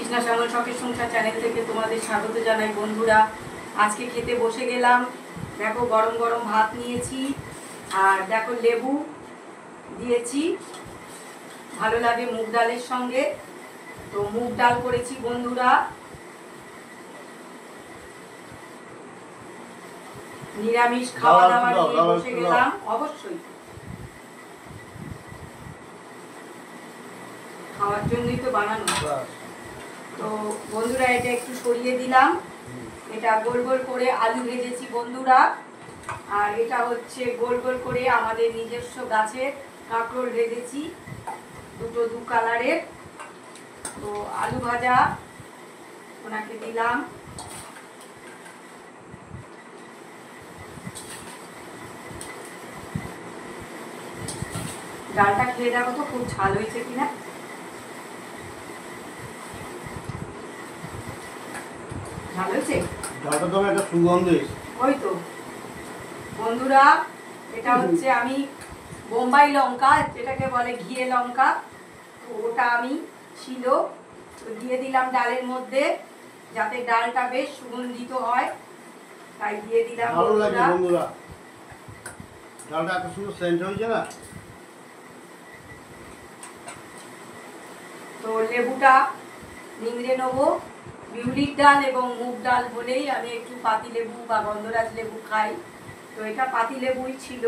কৃষ্ণা শ্যামল শখের সংসার চ্যানেল থেকে তোমাদের স্বাগত জানাই বন্ধুরা। আজকে খেতে বসে গেলাম। দেখো গরম গরম ভাত নিয়েছি, আর দেখো লেবু দিয়েছি, ভালো লাগে মুগ ডালের সঙ্গে। তো মুগ ডাল করেছি বন্ধুরা। নিরামিষ খাওয়া দাওয়া নিয়ে বসে গেলাম। অবশ্যই খাওয়ার জন্যই তো বানানো। তো বন্ধুরা এটা একটু সরিয়ে দিলাম। এটা গোল গোল করে আলু ভেজেছি বন্ধুরা, আর এটা হচ্ছে গোল গোল করে আমাদের নিজস্ব গাছের কাঁকরোল ভেজেছি, দুটো দু কালারের। তো আলু ভাজা ওনাকে দিলাম। ডালটা খেয়ে দেখো তো খুব ঝাল হয়েছে কিনা। ভালো হয়েছে, ডালটা তো একটা সুগন্ধ এসেছে। ওই তো বন্ধুরা, এটা হচ্ছে আমি বোম্বাই লঙ্কা, যেটাকে বলে ঘিয়ে লঙ্কা, তো ওটা আমি ছিল তো দিয়ে দিলাম ডালের মধ্যে, যাতে ডালটা বেশ সুগন্ধিত হয়, তাই দিয়ে দিলাম। ভালো লাগে বন্ধুরা, ডালটা এত সুন্দর সেন্ট হয়েছে না। তো লেবুটা নিংড়ে নেবো। বিউলির ডাল এবং মুগ ডাল বলেই আমি একটু পাতি লেবু বা গন্ধরাজ লেবু খাই, তো এটা পাতি লেবুই ছিল,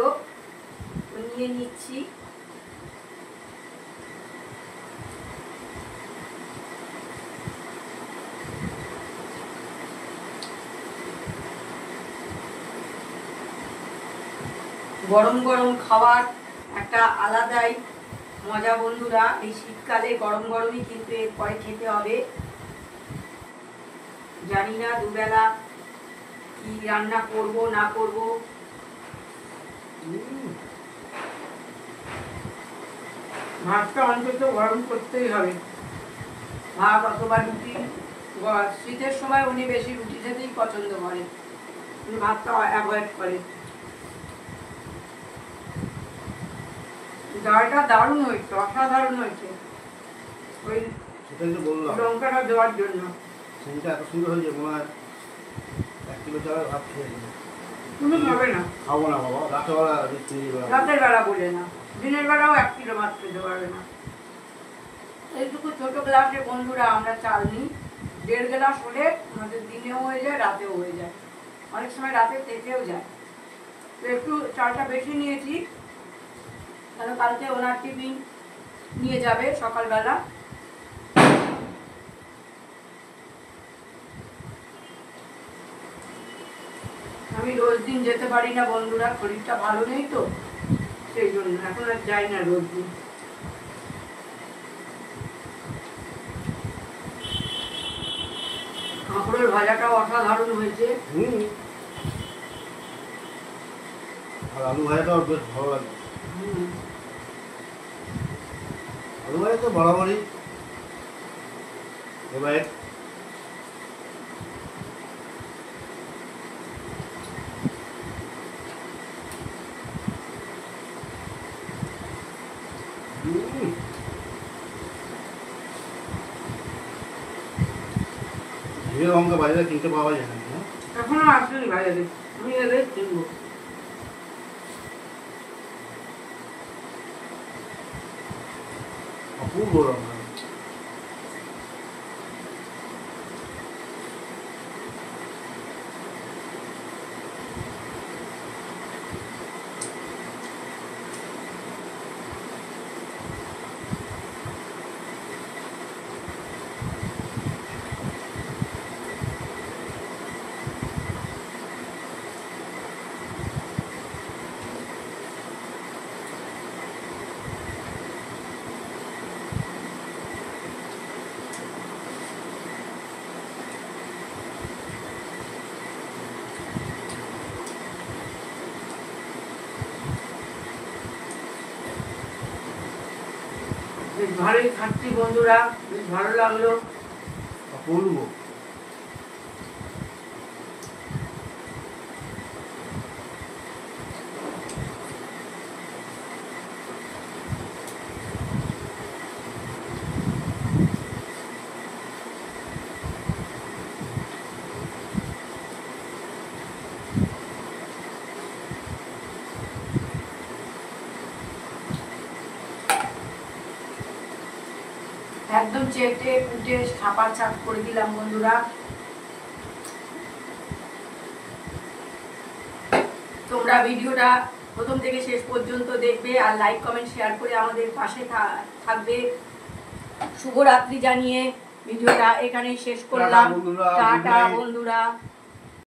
তো নিয়ে নিচ্ছি। গরম গরম খাবার একটা আলাদাই মজা বন্ধুরা। এই শীতকালে গরম গরমই কিন্তু এরপরে খেতে হবে। জানি না দুবেলা কি রান্না করব না করব। ভাতটা অন্তত গরম করতেই হবে, ভাত অথবা রুটি। শীতের সময় উনি বেশি রুটি খেতেই পছন্দ করে, উনি ভাতটা অ্যাভয়েড করে। ডালটা দারুণ হয়েছে, অসাধারণ হয়েছে, ওই সেটাই তো বললাম লঙ্কাটা দেওয়ার জন্য। সেন্টটা এত সুন্দর হয়েছে, মনে হয় 1 কিলো চালের ভাত খেয়ে নেবো। তুমি খাবে না? খাবো না বাবা, রাতেরবেলা রাতের বেলা বলে না, দিনের বেলাও 1 কিলো ভাত খেতে পারবে না। এইটুকু ছোট গ্লাসে বন্ধুরা আমরা চাল নিই, 1.5 গ্লাস হলে আমাদের দিনেও হয়ে যায়, রাতেও হয়ে যায়, অনেক সময় রাতে থেকেও যায়। তো একটু চালটা বেশি নিয়েছি, কারণ কালকে ওনার টিফিন নিয়ে যাবে সকালবেলা। আমি রোজ দিন যেতে পারি না বন্ধুরা, শরীরটা ভালো নেই তো, সেই জন্য এখন আর যাই না রোজ দিন। কাঁকড়ের ভাজাটাও অসাধারণ হয়েছে। আর আলু ভাজাটাও বেশ ভালো লাগে। আলু ভাজা তো বরাবরই এবার ঘিয়ে লঙ্কা বাজারে কিনতে পাওয়া যায় না। এখনো আসেনি বাজারে, আমি এলে কিনবো। অপূর্ব লঙ্কা। বেশ ভালোই খাচ্ছি বন্ধুরা, বেশ ভালো লাগলো। অপূর্ব। একদম চেটে কুটে ছাপা ছাপ করে দিলাম বন্ধুরা। তোমরা ভিডিওটা প্রথম থেকে শেষ পর্যন্ত দেখবে আর লাইক কমেন্ট শেয়ার করে আমাদের পাশে থাকবে। শুভরাত্রি জানিয়ে ভিডিওটা এখানেই শেষ করলাম। টাটা বন্ধুরা।